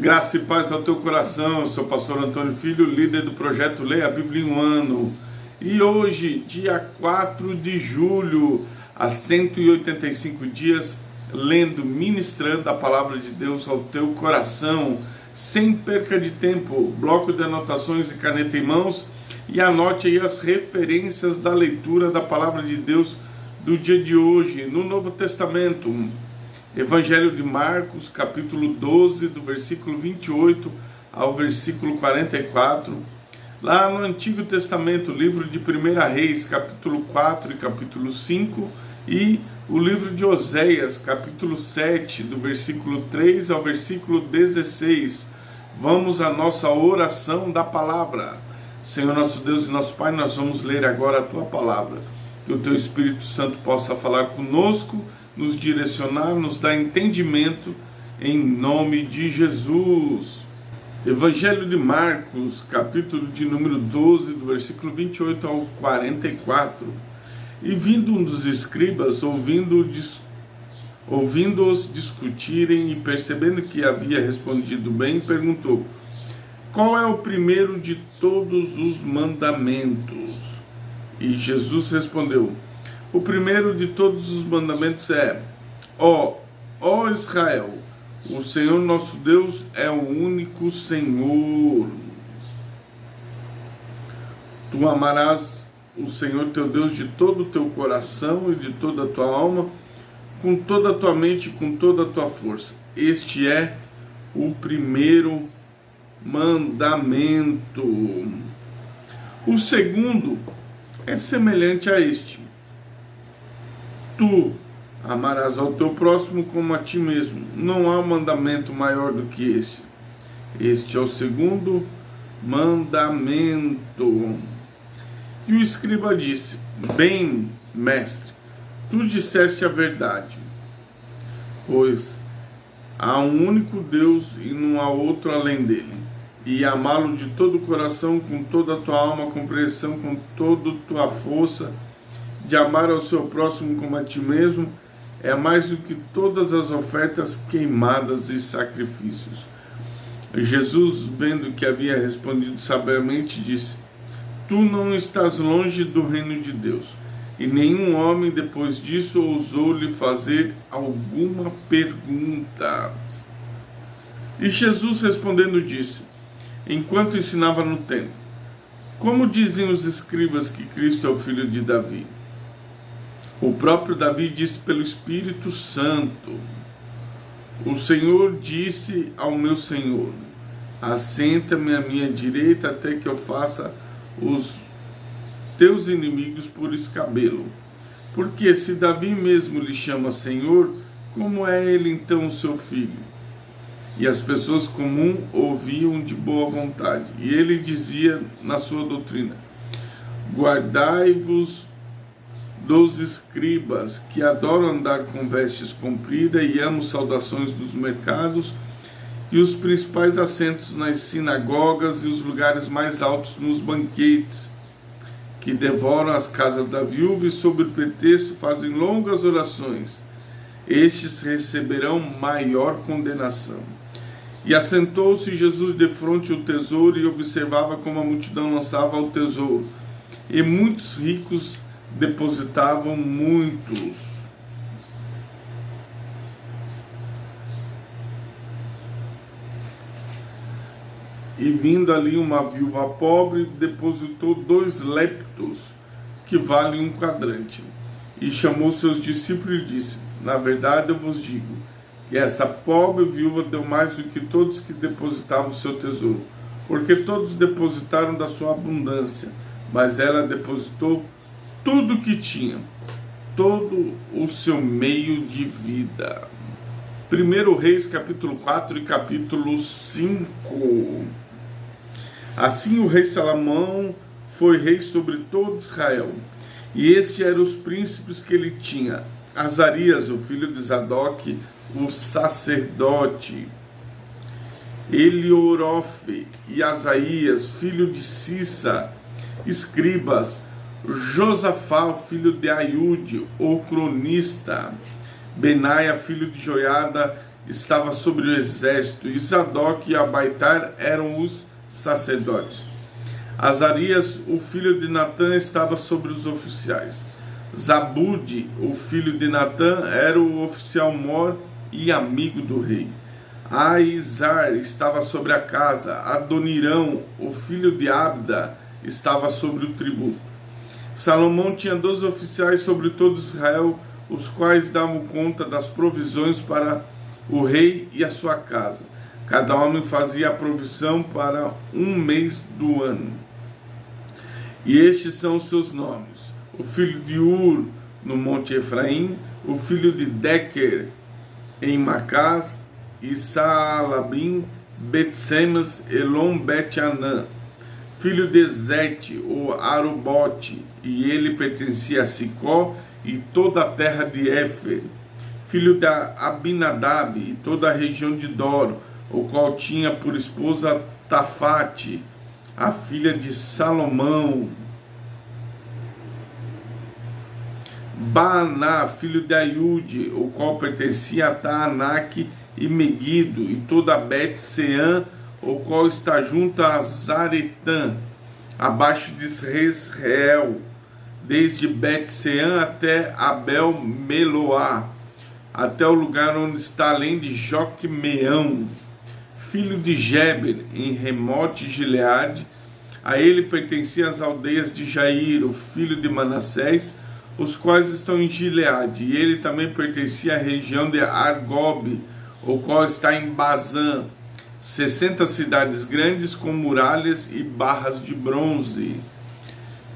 Graça e paz ao teu coração. Eu sou o pastor Antônio Filho, líder do projeto Leia a Bíblia em um Ano. E hoje, dia 4 de julho, há 185 dias, lendo, ministrando a palavra de Deus ao teu coração. Sem perca de tempo, bloco de anotações e caneta em mãos, e anote aí as referências da leitura da palavra de Deus do dia de hoje, no Novo Testamento. Evangelho de Marcos, capítulo 12, do versículo 28 ao versículo 44. Lá no Antigo Testamento, livro de 1 Reis, capítulo 4 e capítulo 5. E o livro de Oséias, capítulo 7, do versículo 3 ao versículo 16. Vamos à nossa oração da palavra. Senhor nosso Deus e nosso Pai, nós vamos ler agora a Tua palavra. Que o Teu Espírito Santo possa falar conosco, nos direcionar, nos dar entendimento, em nome de Jesus. Evangelho de Marcos, capítulo de número 12, do versículo 28 ao 44. E vindo um dos escribas, ouvindo-os discutirem e percebendo que havia respondido bem, perguntou: qual é o primeiro de todos os mandamentos? E Jesus respondeu: o primeiro de todos os mandamentos é: ó Israel, o Senhor nosso Deus é o único Senhor. Tu amarás o Senhor teu Deus de todo o teu coração e de toda a tua alma, com toda a tua mente e com toda a tua força. Este é o primeiro mandamento. O segundo é semelhante a este: tu amarás ao teu próximo como a ti mesmo. Não há mandamento maior do que este. Este é o segundo mandamento. E o escriba disse: bem, mestre, tu disseste a verdade, pois há um único Deus e não há outro além dele. E amá-lo de todo o coração, com toda a tua alma, compreensão, com toda a tua força, de amar ao seu próximo como a ti mesmo, é mais do que todas as ofertas queimadas e sacrifícios. Jesus, vendo que havia respondido sabiamente, disse: tu não estás longe do reino de Deus. E nenhum homem depois disso ousou lhe fazer alguma pergunta. E Jesus respondendo disse, enquanto ensinava no templo: como dizem os escribas que Cristo é o filho de Davi? O próprio Davi disse pelo Espírito Santo: o Senhor disse ao meu Senhor: assenta-me à minha direita até que eu faça os teus inimigos por escabelo. Porque se Davi mesmo lhe chama Senhor, como é ele então seu filho? E as pessoas comuns ouviam de boa vontade. E ele dizia na sua doutrina: guardai-vos dos escribas, que adoram andar com vestes compridas e amam saudações dos mercados e os principais assentos nas sinagogas e os lugares mais altos nos banquetes, que devoram as casas da viúva e sob pretexto fazem longas orações. Estes receberão maior condenação. E assentou-se Jesus defronte o tesouro e observava como a multidão lançava ao tesouro, e muitos ricos depositavam muitos. E vindo ali uma viúva pobre, depositou 2 leptos, que valem 1 quadrante. E chamou seus discípulos e disse: na verdade eu vos digo, que esta pobre viúva deu mais do que todos que depositavam o seu tesouro, porque todos depositaram da sua abundância, mas ela depositou tudo o que tinha, todo o seu meio de vida. 1 Reis, capítulo 4 e capítulo 5. Assim o rei Salomão foi rei sobre todo Israel, e estes eram os príncipes que ele tinha: Azarias, o filho de Zadok, o sacerdote; Eliorofe e Asaías, filho de Cissa, escribas; Josafá, filho de Aiude, o cronista; Benaia, filho de Joiada, estava sobre o exército, e Zadok e Abaitar eram os sacerdotes. Azarias, o filho de Natã, estava sobre os oficiais. Zabude, o filho de Natã, era o oficial mor e amigo do rei. Aizar estava sobre a casa. Adonirão, o filho de Abda, estava sobre o tributo. Salomão tinha 12 oficiais sobre todo Israel, os quais davam conta das provisões para o rei e a sua casa. Cada homem fazia a provisão para um mês do ano. E estes são os seus nomes: o filho de Ur, no monte Efraim, o filho de Dequer, em Macás, e Saalabim, Bet-Semas, Elon, Bet-Anã, filho de Zete, o Arobote, e ele pertencia a Sicó e toda a terra de Éfer, filho de Abinadab, e toda a região de Dor, o qual tinha por esposa Tafate, a filha de Salomão. Baaná, filho de Aiude, o qual pertencia a Taanaque e Meguido, e toda a Bet-Seã, o qual está junto a Zaretã, abaixo de Israel, desde Bet-Seã até Abel-Meloá, até o lugar onde está além de Joquemeão, filho de Geber, em Remote Gileade. A ele pertenciam as aldeias de Jair, o filho de Manassés, os quais estão em Gileade. E ele também pertencia à região de Argob, o qual está em Bazã, 60 cidades grandes com muralhas e barras de bronze.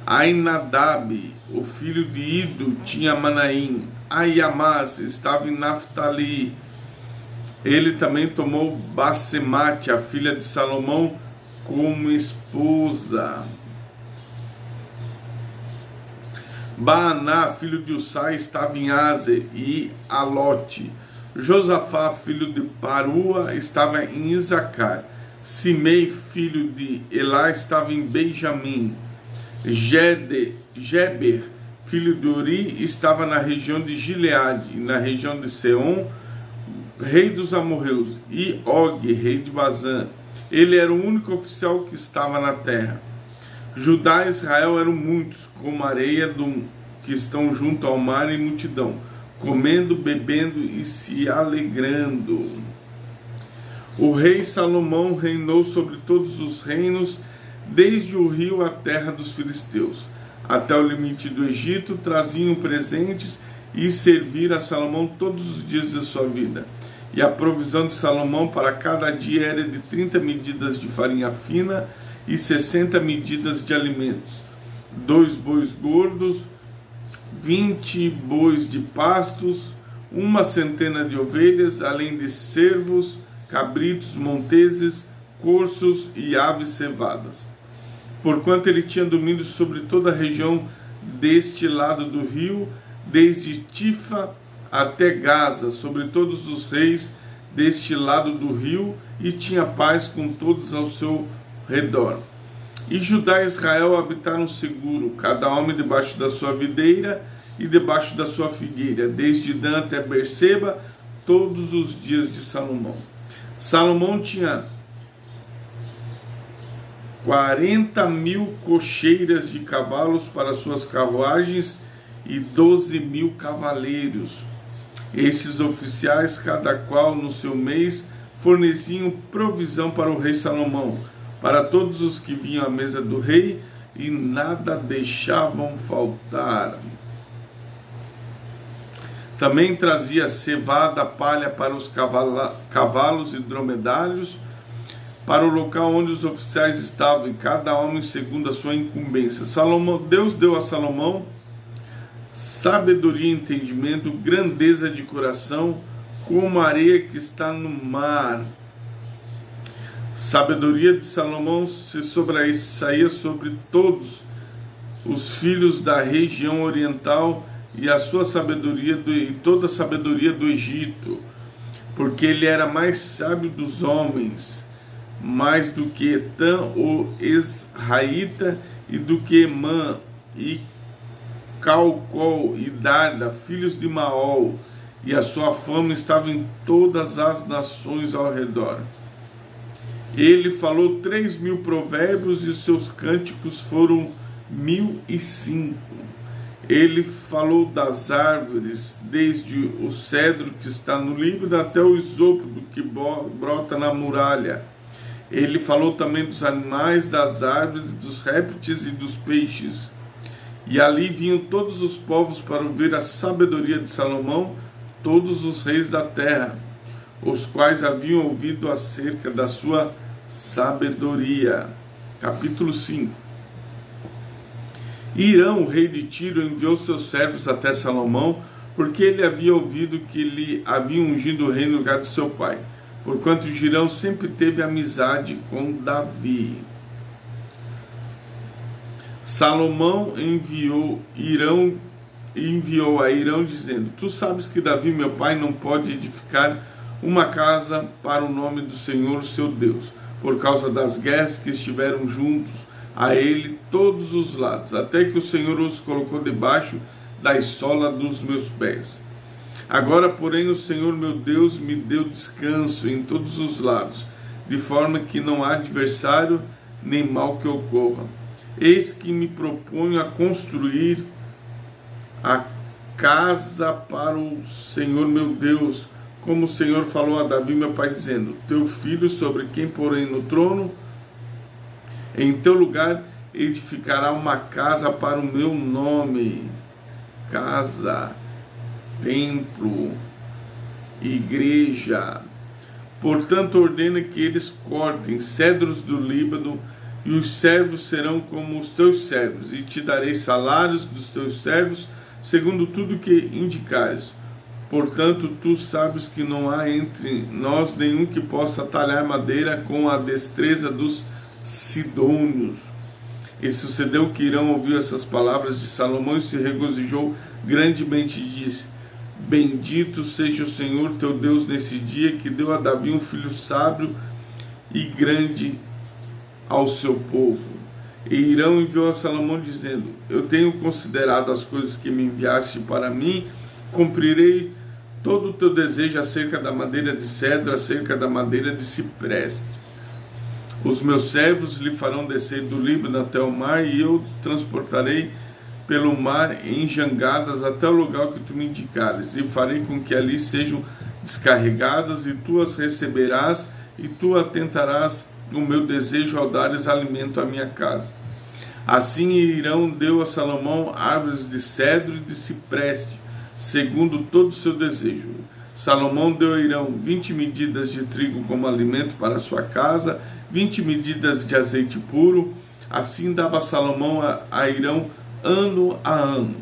Ainadab, o filho de Ido, tinha Manaim. Aiamás estava em Naftali. Ele também tomou Basemate, a filha de Salomão, como esposa. Baaná, filho de Ussai, estava em Azer e Alote. Josafá, filho de Parua, estava em Isacar. Simei, filho de Elá, estava em Benjamim. Geber, filho de Uri, estava na região de Gileade, e na região de Seom, rei dos amorreus, e Og, rei de Bazã. Ele era o único oficial que estava na terra. Judá e Israel eram muitos, como a areia que estão junto ao mar em multidão, comendo, bebendo e se alegrando. O rei Salomão reinou sobre todos os reinos, desde o rio à terra dos filisteus, até o limite do Egito. Traziam presentes e serviram a Salomão todos os dias de sua vida. E a provisão de Salomão para cada dia era de 30 medidas de farinha fina e 60 medidas de alimentos, 2 bois gordos, 20 bois de pastos, 100 de ovelhas, além de cervos, cabritos, monteses, corços e aves cevadas. Porquanto ele tinha domínio sobre toda a região deste lado do rio, desde Tifa até Gaza, sobre todos os reis deste lado do rio, e tinha paz com todos ao seu redor. E Judá e Israel habitaram seguro, cada homem debaixo da sua videira e debaixo da sua figueira, desde Dan até Berseba, todos os dias de Salomão. Salomão tinha 40.000 cocheiras de cavalos para suas carruagens e 12.000 cavaleiros. Estes oficiais, cada qual no seu mês, forneciam provisão para o rei Salomão, para todos os que vinham à mesa do rei, e nada deixavam faltar. Também trazia cevada, palha para os cavalos e dromedários, para o local onde os oficiais estavam, e cada homem segundo a sua incumbência. Deus deu a Salomão sabedoria e entendimento, grandeza de coração, como a areia que está no mar. Sabedoria de Salomão se sobressaía sobre todos os filhos da região oriental, e a sua sabedoria e toda a sabedoria do Egito, porque ele era mais sábio dos homens, mais do que Etã, o Esraíta, e do que Emã, e Calcol e Darda, filhos de Maol, e a sua fama estava em todas as nações ao redor. Ele falou 3.000 provérbios e os seus cânticos foram 1.005. Ele falou das árvores, desde o cedro que está no Líbano até o isópodo que brota na muralha. Ele falou também dos animais, das árvores, dos répteis e dos peixes. E ali vinham todos os povos para ouvir a sabedoria de Salomão, todos os reis da terra, os quais haviam ouvido acerca da sua sabedoria. Capítulo 5. Irão, o rei de Tiro, enviou seus servos até Salomão, porque ele havia ouvido que lhe havia ungido o rei no lugar de seu pai, porquanto Girão sempre teve amizade com Davi. Salomão enviou a Irão dizendo: Tu sabes que Davi, meu pai, não pode edificar uma casa para o nome do Senhor, seu Deus, por causa das guerras que estiveram juntos a ele todos os lados, até que o Senhor os colocou debaixo da sola dos meus pés. Agora, porém, o Senhor meu Deus me deu descanso em todos os lados, de forma que não há adversário nem mal que ocorra. Eis que me proponho a construir a casa para o Senhor meu Deus, como o Senhor falou a Davi meu pai, dizendo: Teu filho, sobre quem porém no trono, em teu lugar edificará uma casa para o meu nome. Casa, templo, igreja. Portanto, ordena que eles cortem cedros do Líbano, e os servos serão como os teus servos, e te darei salários dos teus servos, segundo tudo que indicares. Portanto, tu sabes que não há entre nós nenhum que possa talhar madeira com a destreza dos sidônios. E sucedeu que Irão ouviu essas palavras de Salomão e se regozijou grandemente e disse: Bendito seja o Senhor teu Deus nesse dia, que deu a Davi um filho sábio e grande ao seu povo. E Irão enviou a Salomão dizendo: Eu tenho considerado as coisas que me enviaste para mim, cumprirei todo o teu desejo acerca da madeira de cedro, acerca da madeira de cipreste. Os meus servos lhe farão descer do Líbano até o mar, e eu transportarei pelo mar em jangadas até o lugar que tu me indicares, e farei com que ali sejam descarregadas, e tu as receberás, e tu atentarás o meu desejo ao dares alimento à minha casa. Assim Irão deu a Salomão árvores de cedro e de cipreste, segundo todo o seu desejo. Salomão deu a Irão 20 medidas de trigo como alimento para a sua casa, 20 medidas de azeite puro. Assim dava Salomão a Irão ano a ano.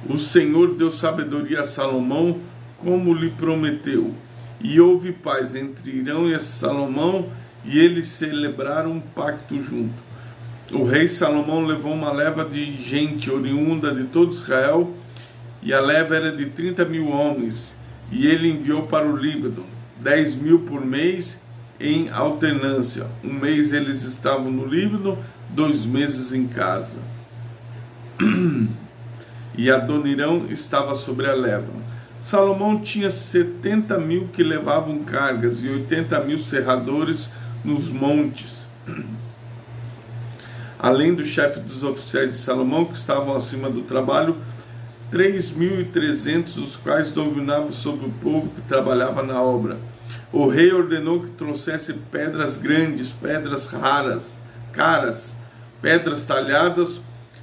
O Senhor deu sabedoria a Salomão, como lhe prometeu. E houve paz entre Irão e Salomão, e eles celebraram um pacto junto. O rei Salomão levou uma leva de gente oriunda de todo Israel, e a leva era de 30.000 homens, e ele enviou para o Líbano 10.000 por mês em alternância. Um mês eles estavam no Líbano, 2 meses em casa. E Adonirão estava sobre a leva. Salomão tinha 70.000 que levavam cargas e 80.000 serradores nos montes, além do chefe dos oficiais de Salomão, que estavam acima do trabalho, 3.300, os quais dominavam sobre o povo que trabalhava na obra. O rei ordenou que trouxesse pedras grandes, pedras raras, caras, pedras talhadas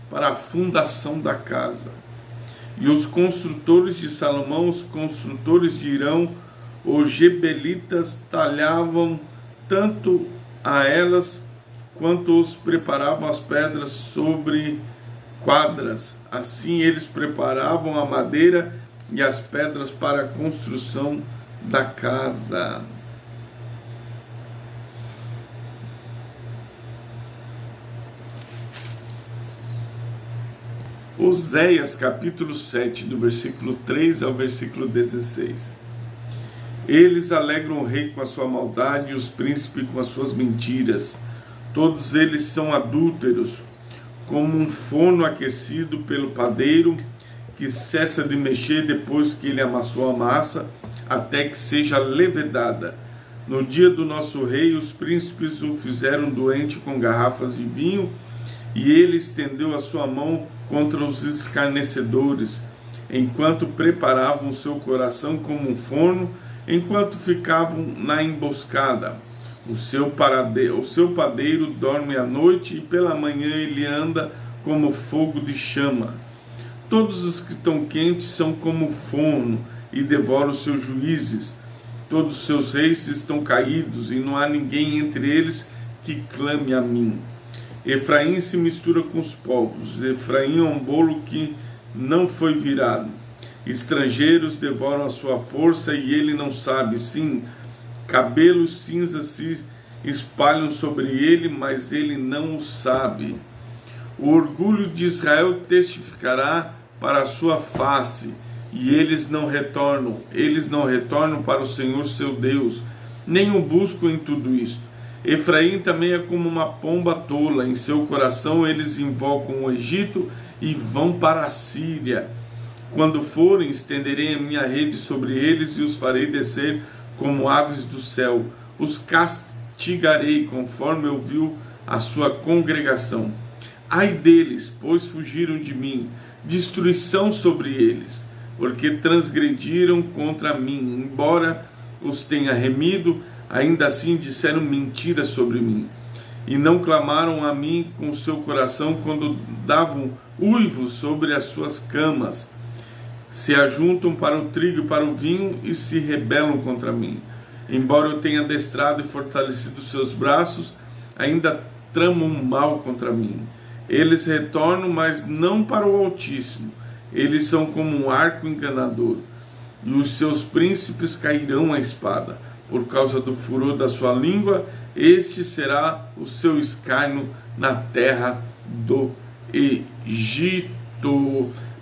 para a fundação da casa. E os construtores de Salomão, os construtores de Irão, os gebelitas, talhavam tanto a elas quanto os preparavam as pedras sobre quadras. Assim eles preparavam a madeira e as pedras para a construção da casa. Oséias capítulo 7, do versículo 3 ao versículo 16. Eles alegram o rei com a sua maldade e os príncipes com as suas mentiras. Todos eles são adúlteros, como um forno aquecido pelo padeiro, que cessa de mexer depois que ele amassou a massa, até que seja levedada. No dia do nosso rei, os príncipes o fizeram doente com garrafas de vinho, e ele estendeu a sua mão contra os escarnecedores, enquanto preparavam seu coração como um forno, enquanto ficavam na emboscada. O seu padeiro dorme à noite, e pela manhã ele anda como fogo de chama. Todos os que estão quentes são como forno, e devoram os seus juízes. Todos os seus reis estão caídos, e não há ninguém entre eles que clame a mim. Efraim se mistura com os povos. Efraim é um bolo que não foi virado. Estrangeiros devoram a sua força, e ele não sabe. Sim, cabelos cinzas se espalham sobre ele, mas ele não o sabe. O orgulho de Israel testificará para a sua face, e eles não retornam para o Senhor seu Deus, nem o buscam em tudo isto. Efraim também é como uma pomba tola, em seu coração eles invocam o Egito e vão para a Síria. Quando forem, estenderei a minha rede sobre eles e os farei descer como aves do céu. Os castigarei conforme ouviu a sua congregação. Ai deles, pois fugiram de mim, destruição sobre eles, porque transgrediram contra mim, embora os tenha remido, ainda assim disseram mentiras sobre mim, e não clamaram a mim com seu coração quando davam uivos sobre as suas camas. Se ajuntam para o trigo e para o vinho e se rebelam contra mim. Embora eu tenha adestrado e fortalecido seus braços, ainda tramam mal contra mim. Eles retornam, mas não para o Altíssimo. Eles são como um arco enganador, e os seus príncipes cairão à espada. Por causa do furor da sua língua, este será o seu escárnio na terra do Egito.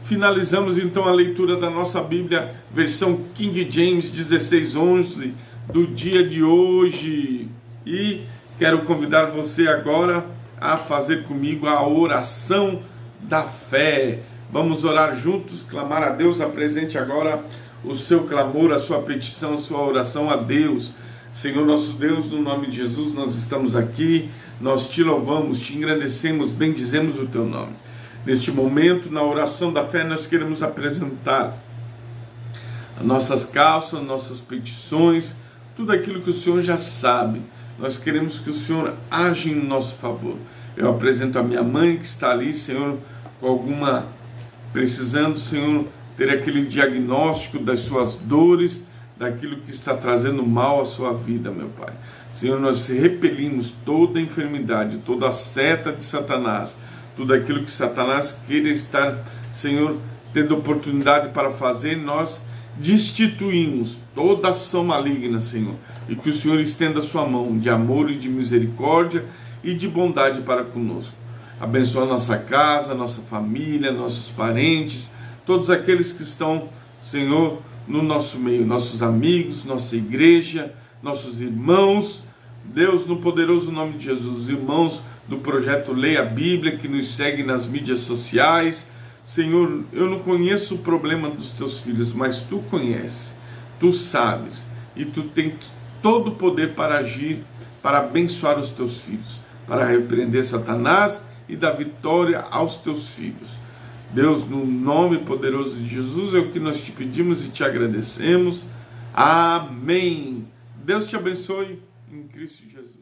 Finalizamos então a leitura da nossa Bíblia, versão King James 16:11, do dia de hoje. E quero convidar você agora a fazer comigo a oração da fé. Vamos orar juntos, clamar a Deus. Apresente agora o seu clamor, a sua petição, a sua oração a Deus. Senhor nosso Deus, no nome de Jesus, nós estamos aqui, nós te louvamos, te engrandecemos, bendizemos o teu nome. Neste momento, na oração da fé, nós queremos apresentar as nossas causas, nossas petições, tudo aquilo que o Senhor já sabe. Nós queremos que o Senhor age em nosso favor. Eu apresento a minha mãe que está ali, Senhor, com alguma... precisando, Senhor, ter aquele diagnóstico das suas dores, daquilo que está trazendo mal à sua vida, meu Pai. Senhor, nós repelimos toda enfermidade, toda a seta de Satanás, tudo aquilo que Satanás queira estar, Senhor, tendo oportunidade para fazer, nós destituímos toda ação maligna, Senhor, e que o Senhor estenda a sua mão de amor e de misericórdia e de bondade para conosco. Abençoa a nossa casa, nossa família, nossos parentes, todos aqueles que estão, Senhor, no nosso meio, nossos amigos, nossa igreja, nossos irmãos. Deus, no poderoso nome de Jesus, irmãos do projeto Leia a Bíblia, que nos segue nas mídias sociais. Senhor, eu não conheço o problema dos teus filhos, mas tu conheces, tu sabes, e tu tens todo o poder para agir, para abençoar os teus filhos, para repreender Satanás e dar vitória aos teus filhos. Deus, no nome poderoso de Jesus, é o que nós te pedimos e te agradecemos. Amém. Deus te abençoe em Cristo Jesus.